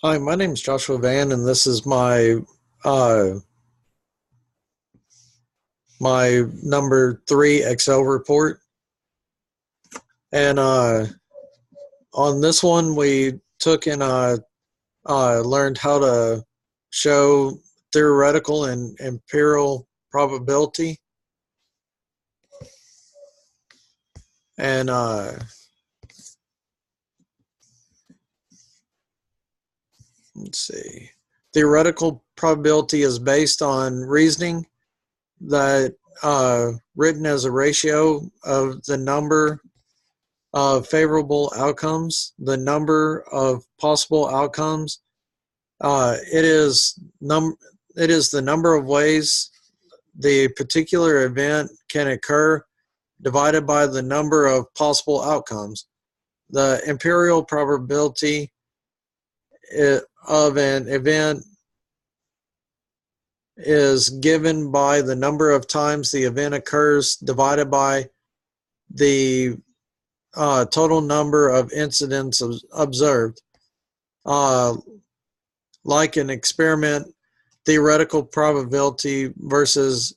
Hi, my name is Joshua Van, and this is uh, my number three Excel report. And on this one, we took and learned how to show theoretical and empirical probability. And let's see, theoretical probability is based on reasoning that written as a ratio of the number of favorable outcomes, the number of possible outcomes. It is it is the number of ways the particular event can occur divided by the number of possible outcomes. The imperial probability of an event is given by the number of times the event occurs divided by the total number of incidents observed. Uh, like an experiment, theoretical probability versus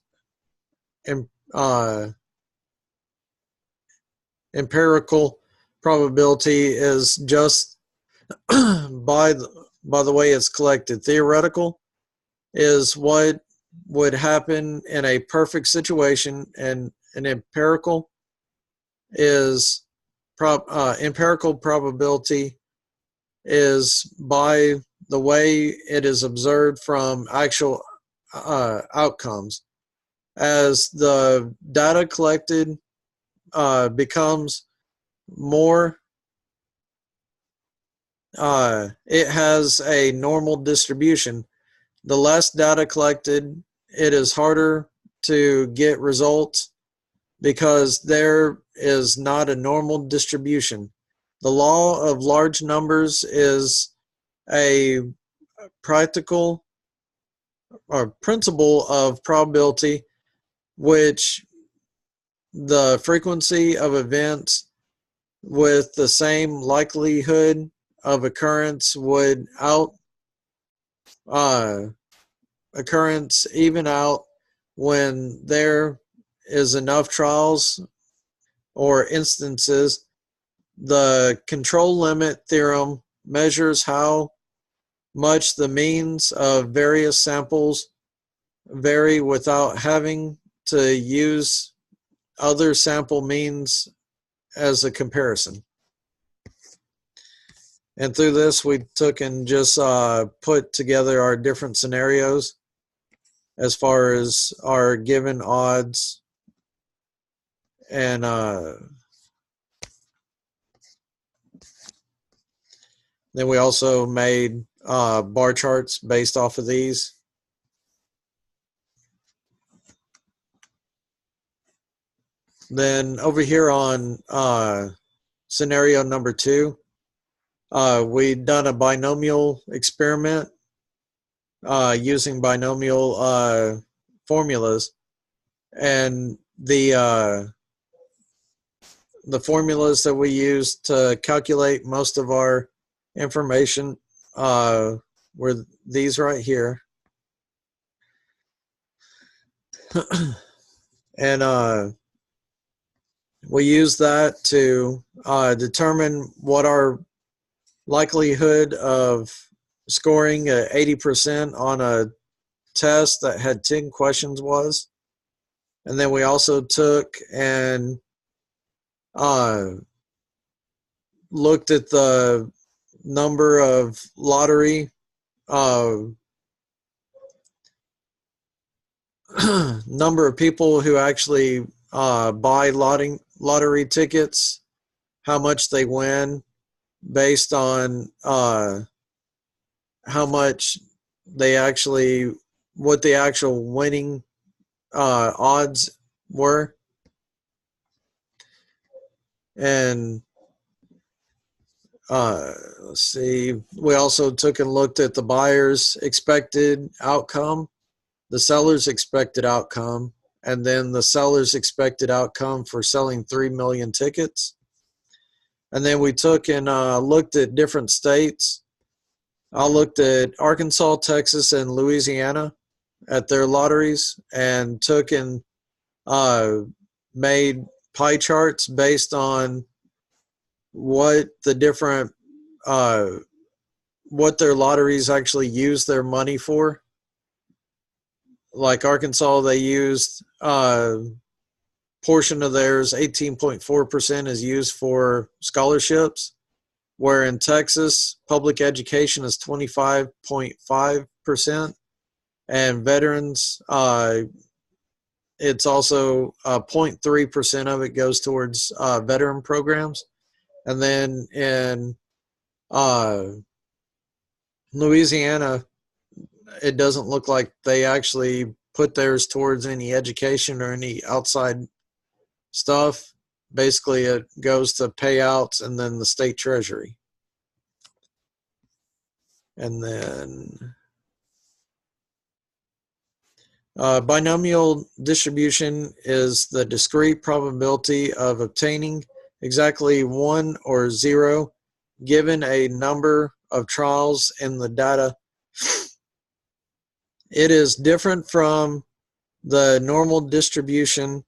uh, empirical probability is just by the way it's collected. Theoretical is what would happen in a perfect situation, and an empirical is empirical probability is by the way it is observed from actual outcomes. As the data collected becomes more, it has a normal distribution. The less data collected, it is harder to get results because there is not a normal distribution. The law of large numbers is a practical or principle of probability, which the frequency of events with the same likelihood of occurrence would uh, occurrence even out when there is enough trials or instances. The control limit theorem measures how much the means of various samples vary without having to use other sample means as a comparison. And through this, we took and just put together our different scenarios as far as our given odds. And then we also made bar charts based off of these. Then over here on scenario number 2, we've done a binomial experiment using binomial formulas, and the formulas that we use to calculate most of our information were these right here. And we use that to determine what our likelihood of scoring 80% on a test that had 10 questions was. And then we also took and looked at the number of lottery number of people who actually buy lottery tickets, how much they win based on how much they actually, what the actual winning odds were. And let's see, we also took and looked at the buyer's expected outcome, the seller's expected outcome, and then the seller's expected outcome for selling 3 million tickets. And then we took and looked at different states I looked at Arkansas, Texas, and Louisiana at their lotteries and took and made pie charts based on what the different what their lotteries actually use their money for. Like Arkansas, they used portion of theirs, 18.4% is used for scholarships, where in Texas, public education is 25.5%, and veterans, it's also 0.3% of it goes towards veteran programs. And then in Louisiana, it doesn't look like they actually put theirs towards any education or any outside stuff. Basically, it goes to payouts and then the state treasury. And then binomial distribution is the discrete probability of obtaining exactly 1 or 0 given a number of trials in the data. It is different from the normal distribution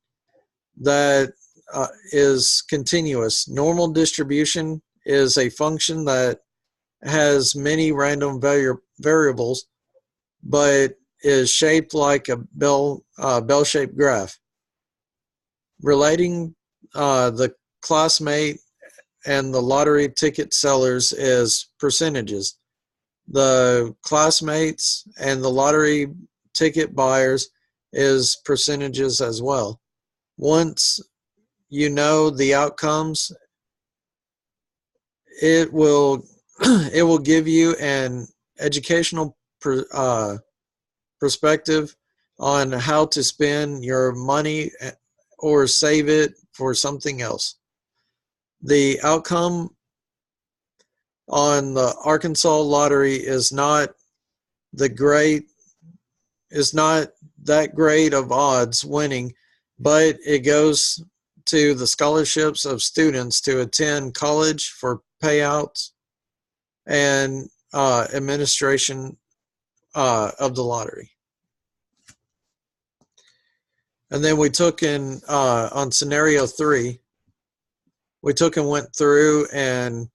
that is continuous. Normal distribution is a function that has many random variables, but is shaped like a bell-shaped graph. Relating the classmate and the lottery ticket sellers is percentages. The classmates and the lottery ticket buyers is percentages as well. Once you know the outcomes, it will give you an educational perspective on how to spend your money or save it for something else. The outcome on the Arkansas lottery is not that great of odds winning, but it goes to the scholarships of students to attend college for payouts and administration of the lottery. And then we took in on scenario 3, we took and went through and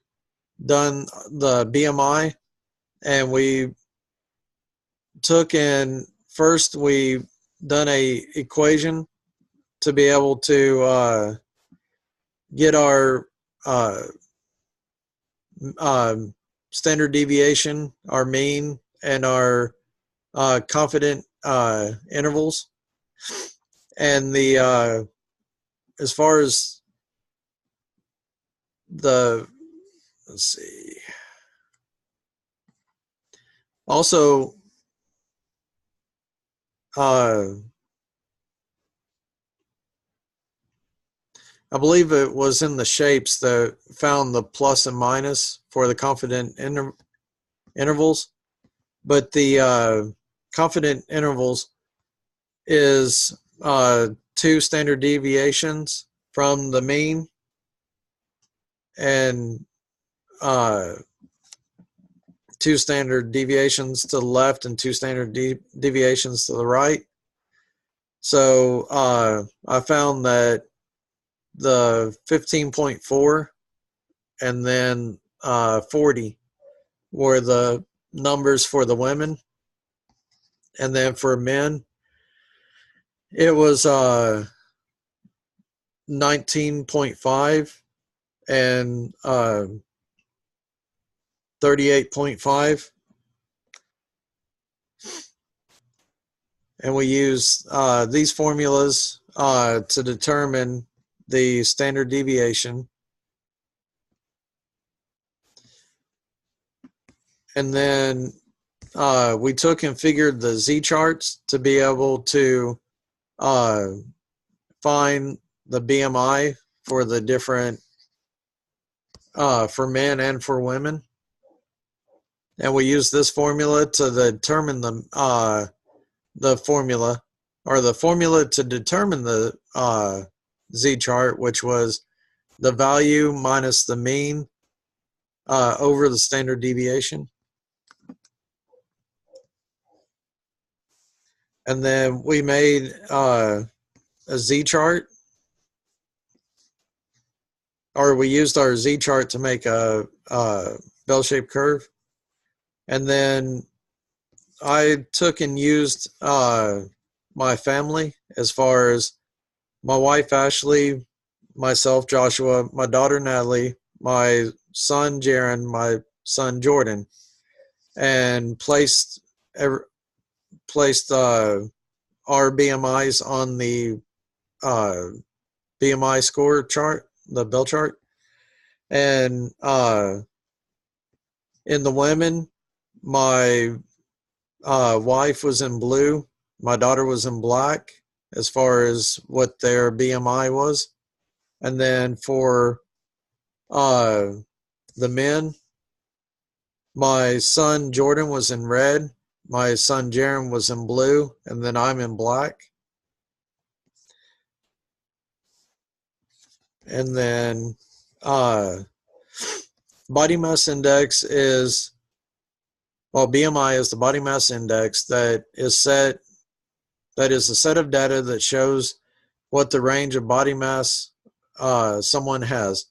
done the BMI, and we took and first we done a equation to be able to get our standard deviation, our mean, and our confident intervals. And the as far as the, let's see, also I believe it was in the shapes that found the plus and minus for the confident intervals, but the confident intervals is 2 standard deviations from the mean and 2 standard deviations to the left and 2 standard deviations to the right. So I found that the 15.4 and then 40 were the numbers for the women, and then for men it was 19.5 and 38.5, and we use these formulas to determine the standard deviation. And then we took and figured the z-charts to be able to find the BMI for the different for men and for women, and we use this formula to determine the formula, or the formula to determine the z-chart, which was the value minus the mean over the standard deviation. And then we made a Z chart, or we used our Z chart to make a bell-shaped curve. And then I took and used my family, as far as my wife Ashley, myself Joshua, my daughter Natalie, my son Jaron, my son Jordan, and placed our BMIs on the uh, BMI score chart, the bell chart. And in the women, my wife was in blue, my daughter was in black, as far as what their BMI was. And then for the men, my son Jordan was in red, my son Jaron was in blue, and then I'm in black. And then body mass index is, well, BMI is the body mass index that is a set of data that shows what the range of body mass someone has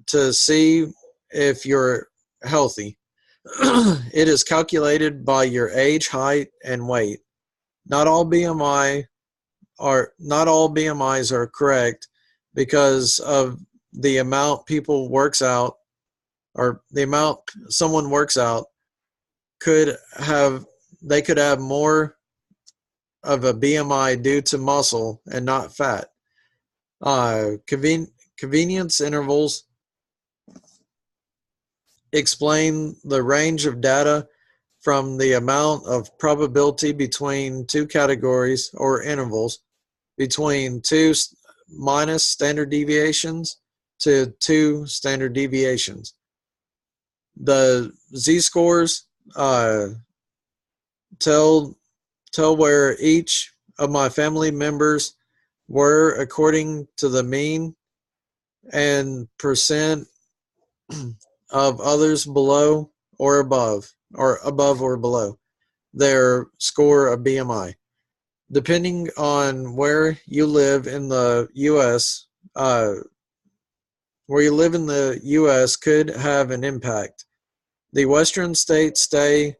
to see if you're healthy. It is calculated by your age, height, and weight. Not all BMIs are correct because of the amount people works out, or the amount someone works out they could have more of a BMI due to muscle and not fat. Convenience intervals explain the range of data from the amount of probability between two categories or intervals between two minus standard deviations to 2 standard deviations. The z-scores tell where each of my family members were according to the mean and percent of others below or above or below their score of BMI. Depending on where you live in the U.S., could have an impact. The western states stay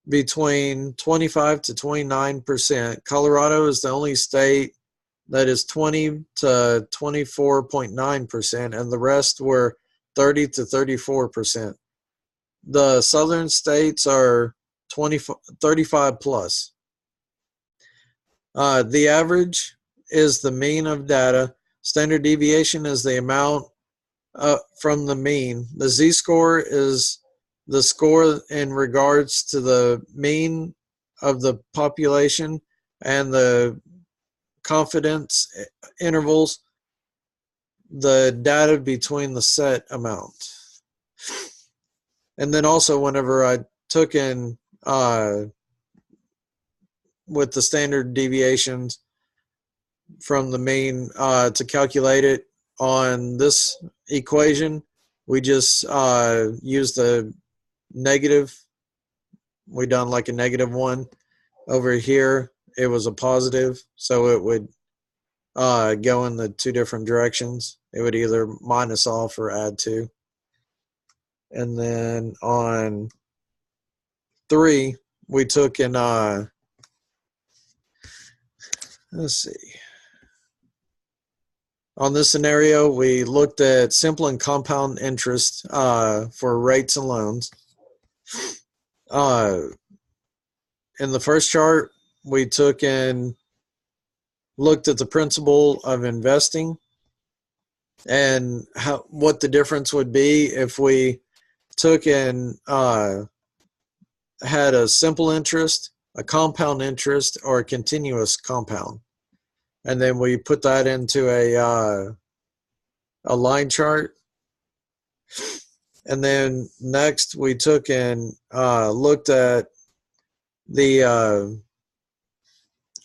between 25 to 29%. Colorado is the only state that is 20 to 24.9%, and the rest were 30 to 34%. The southern states are 35 plus. The average is the mean of data. Standard deviation is the amount from the mean. The z-score is the score in regards to the mean of the population, and the confidence intervals, the data between the set amount. And then also, whenever I took in with the standard deviations from the mean to calculate it on this equation, we just used the negative. We done like a -1. Over here it was a positive, so it would go in the two different directions. It would either minus off or add to. And then on 3, we took in let's see. On this scenario, we looked at simple and compound interest for rates and loans. In the first chart, we looked at the principle of investing and what the difference would be if we took and had a simple interest, a compound interest, or a continuous compound. And then we put that into a line chart. And then next we took and looked at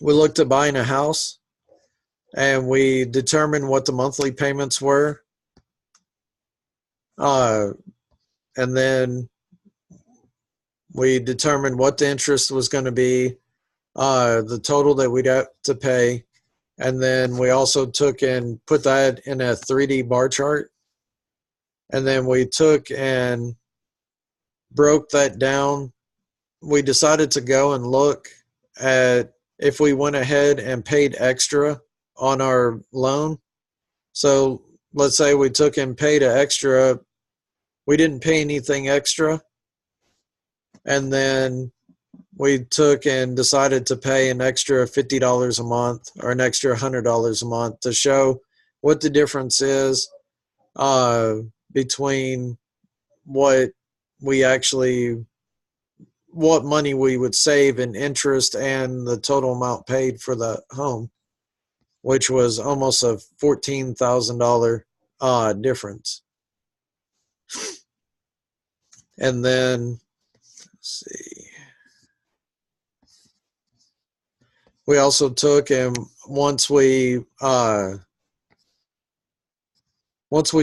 we looked at buying a house, and we determined what the monthly payments were. And then we determined what the interest was going to be the total that we'd have to pay. And then we also took and put that in a 3D bar chart. And then we took and broke that down. We decided to go and look at if we went ahead and paid extra on our loan. So let's say we took and paid an extra, we didn't pay anything extra. And then we took and decided to pay an extra $50 a month or an extra $100 a month to show what the difference is between what money we would save in interest and the total amount paid for the home, which was almost a $14,000 difference. And then, let's see, we also took and once we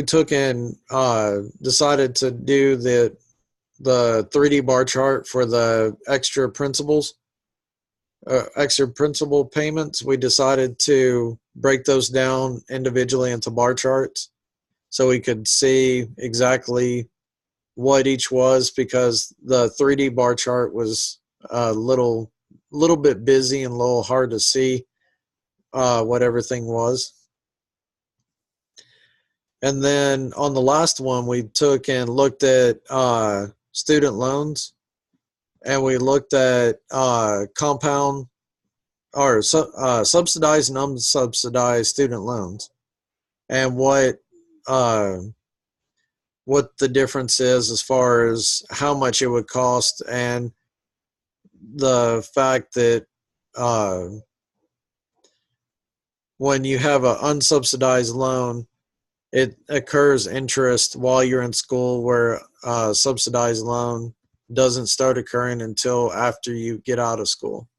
took and decided to do the 3D bar chart for the extra principal payments, we decided to break those down individually into bar charts so we could see exactly what each was, because the 3D bar chart was a little bit busy and a little hard to see what everything was. And then on the last one, we took and looked at student loans, and we looked at compound or subsidized and unsubsidized student loans, and what the difference is as far as how much it would cost, and the fact that when you have an unsubsidized loan, it occurs interest while you're in school, where a subsidized loan doesn't start occurring until after you get out of school.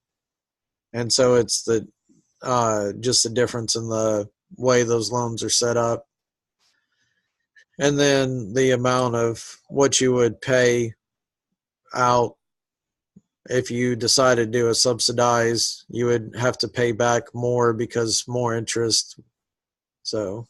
And so it's just the difference in the way those loans are set up. And then the amount of what you would pay out if you decide to do a subsidize, you would have to pay back more because more interest. So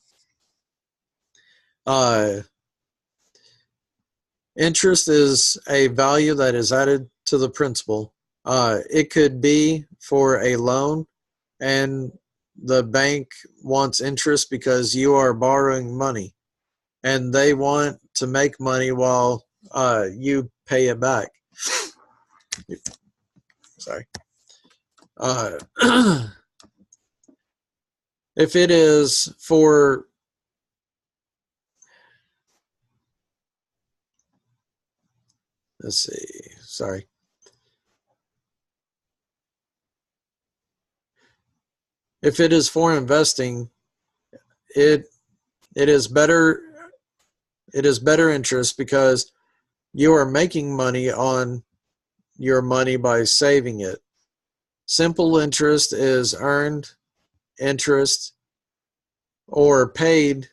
interest is a value that is added to the principal. It could be for a loan, and the bank wants interest because you are borrowing money, and they want to make money while you pay it back. Sorry. If it is for let's see, sorry. If it is for investing, it is better interest because you are making money on your money by saving it. Simple interest is earned interest or paid.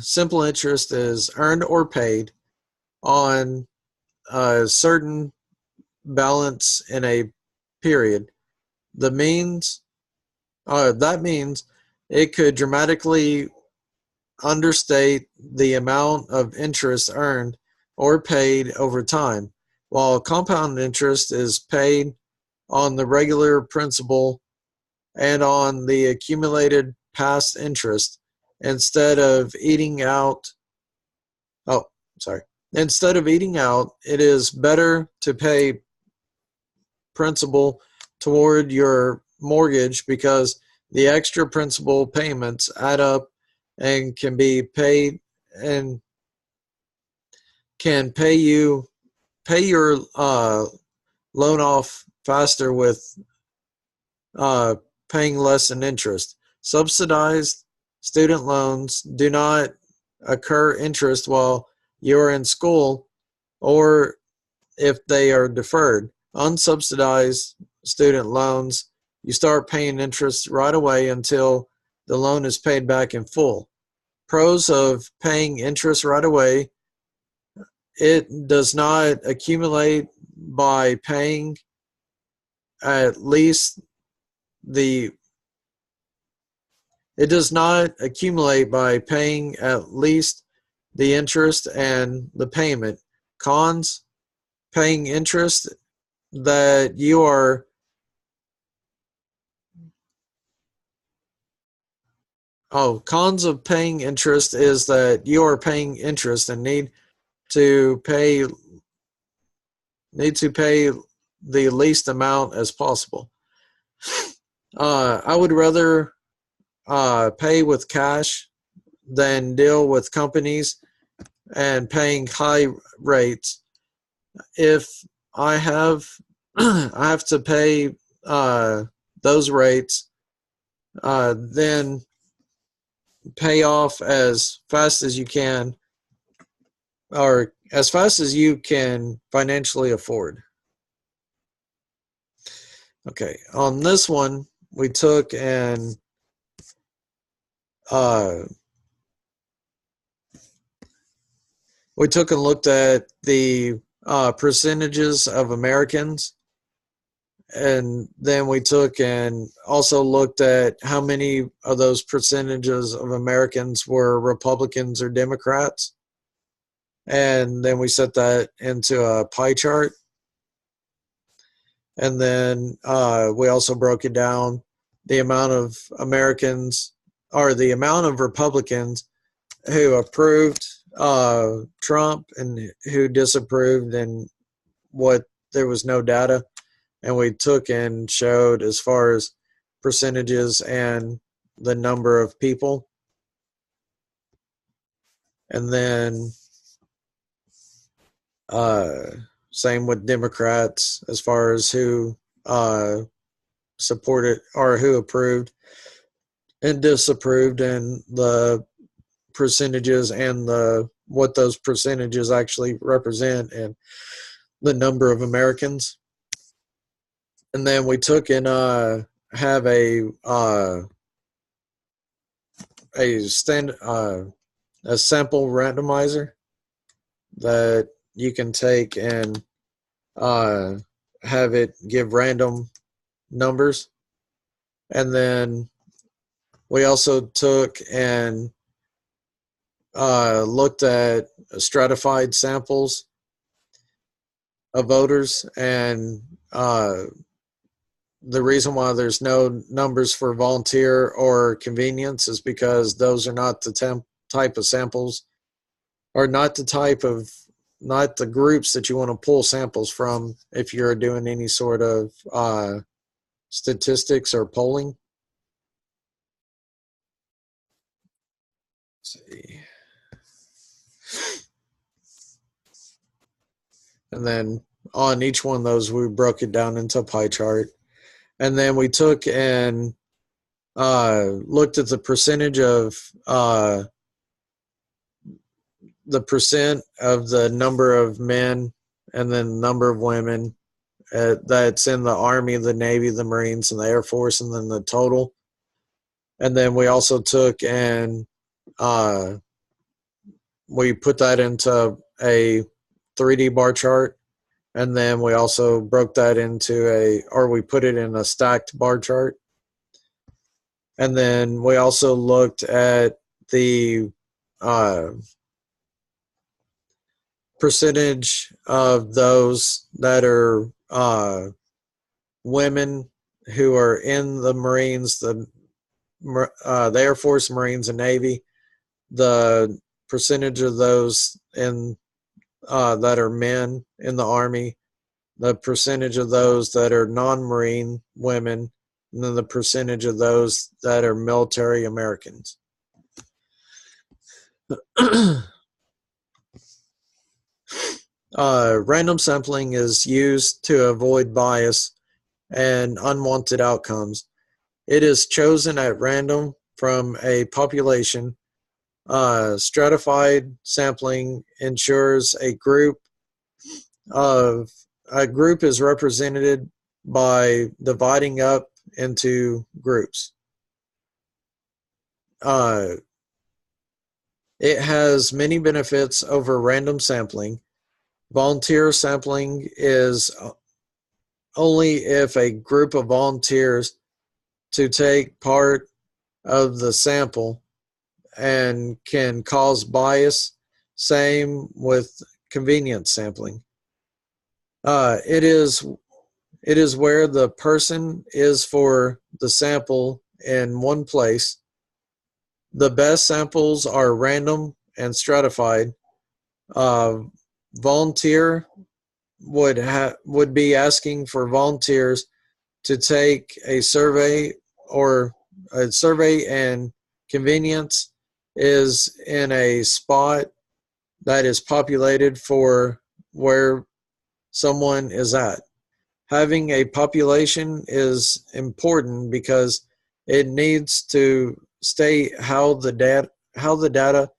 Simple interest is earned or paid on a certain balance in a period. That means it could dramatically understate the amount of interest earned or paid over time, while compound interest is paid on the regular principal and on the accumulated past interest. Instead of eating out, it is better to pay principal toward your mortgage because the extra principal payments add up and can be paid and can pay your loan off faster with paying less in interest. Subsidized student loans do not occur interest while you're in school or if they are deferred. Unsubsidized student loans, you start paying interest right away until the loan is paid back in full. Pros of paying interest right away: it does not accumulate by paying at least it does not accumulate by paying at least the interest and the payment. Cons: paying interest that you are cons of paying interest is that you are paying interest and to pay the least amount as possible. I would rather pay with cash than deal with companies and paying high rates. If I have I have to pay those rates, then pay off as fast as you can, or as fast as you can financially afford. Okay, on this one, we took and looked at the percentages of Americans, and then we took and also looked at how many of those percentages of Americans were Republicans or Democrats, and then we set that into a pie chart. And then we also broke it down, the amount of Americans, or the amount of Republicans who approved Trump and who disapproved, and what there was no data. And we took and showed as far as percentages and the number of people. And then same with Democrats as far as who supported or who approved and disapproved, and the percentages and what those percentages actually represent, and the number of Americans. And then we took and have a sample randomizer that you can take and have it give random numbers. And then we also took and looked at stratified samples of voters, and the reason why there's no numbers for volunteer or convenience is because those are not the type of samples, or not the groups that you want to pull samples from if you're doing any sort of statistics or polling. Let's see. And then on each one of those, we broke it down into a pie chart. And then we took and looked at the percentage of the percent of the number of men and then the number of women that's in the Army, the Navy, the Marines, and the Air Force, and then the total. And then we also took and we put that into a 3D bar chart. And then we also broke that into we put it in a stacked bar chart. And then we also looked at the percentage of those that are women who are in the Marines, the Air Force, Marines, and Navy, the percentage of those that are men in the Army, the percentage of those that are non-Marine women, and then the percentage of those that are military Americans. Random sampling is used to avoid bias and unwanted outcomes. It is chosen at random from a population. Stratified sampling ensures a group is represented by dividing up into groups. It has many benefits over random sampling. Volunteer sampling is only if a group of volunteers to take part of the sample and can cause bias. Same with convenience sampling. It is where the person is for the sample in one place. The best samples are random and stratified. Volunteer would be asking for volunteers to take a survey, or a survey, and convenience is in a spot that is populated for where someone is at. Having a population is important because it needs to state how the data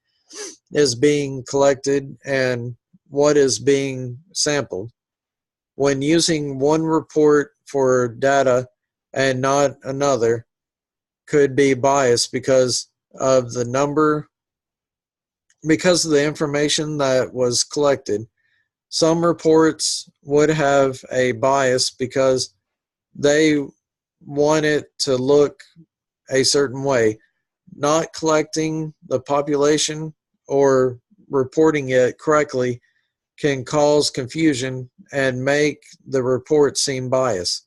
is being collected and what is being sampled. When using one report for data and not another could be biased because of the information that was collected. Some reports would have a bias because they want it to look a certain way. Not collecting the population or reporting it correctly can cause confusion and make the report seem biased.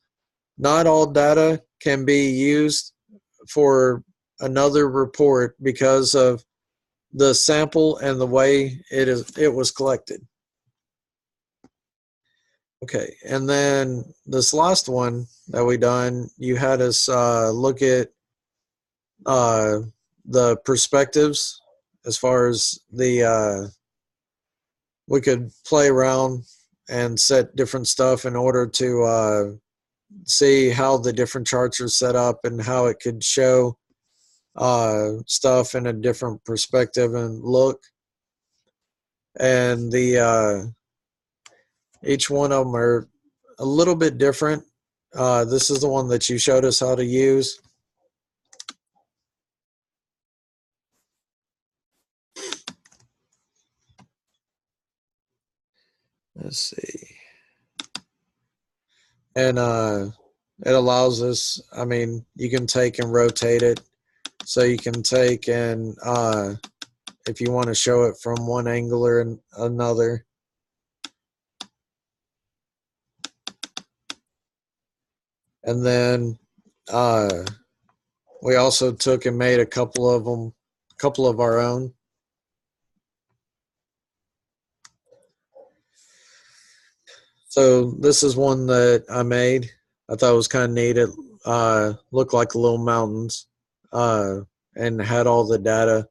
Not all data can be used for another report because of the sample and the way it was collected. Okay, and then this last one that we done, you had us look at the perspectives as far as the we could play around and set different stuff in order to see how the different charts are set up and how it could show stuff in a different perspective and look. And the each one of them are a little bit different. This is the one that you showed us how to use. Let's see. And it allows us, I mean, you can take and rotate it. So you can take and, if you want to show it from one angle or another. And then we also took and made a couple of them, a couple of our own. So this is one that I made. I thought it was kind of neat. It looked like little mountains and had all the data.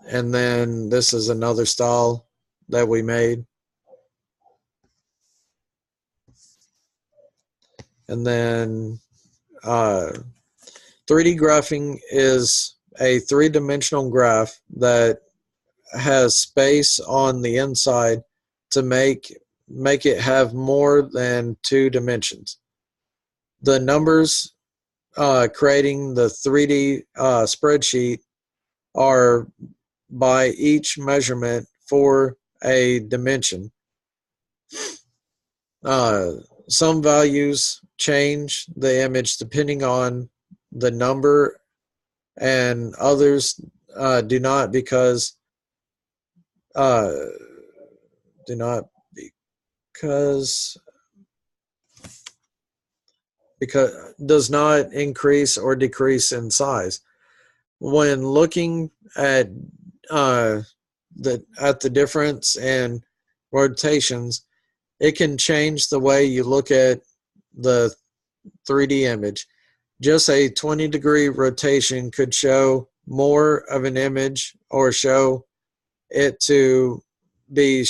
And then this is another style that we made. And then 3D graphing is a three-dimensional graph that has space on the inside to make it have more than 2 dimensions. The numbers creating the 3D spreadsheet are by each measurement for a dimension. Some values change the image depending on the number, and others do not because does not increase or decrease in size. When looking at the difference in rotations, it can change the way you look at the 3D image. Just a 20-degree rotation could show more of an image or show it to be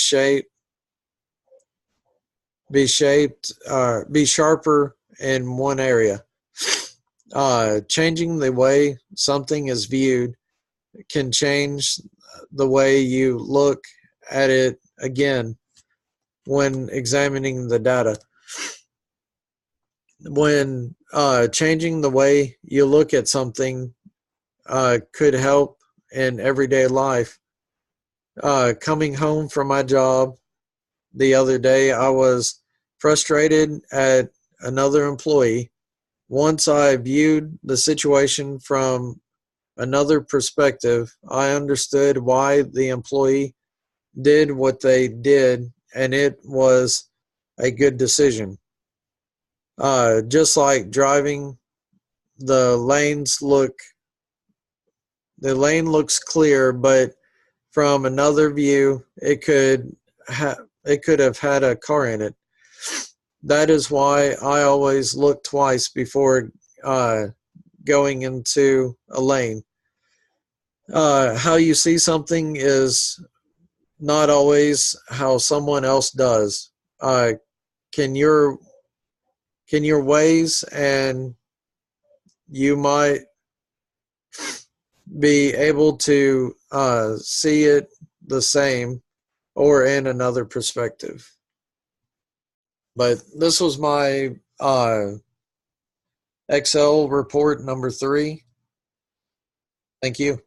sharper in one area. Changing the way something is viewed can change the way you look at it again when examining the data. When changing the way you look at something could help in everyday life. Coming home from my job, the other day. I was frustrated at another employee. Once I viewed the situation from another perspective, I understood why the employee did what they did, and it was a good decision. Just like driving, the lane looks clear, but from another view, it could have had a car in it. That is why I always look twice before going into a lane. How you see something is not always how someone else does. Can your ways and you might be able to see it the same or in another perspective. But this was my Excel report number 3. Thank you.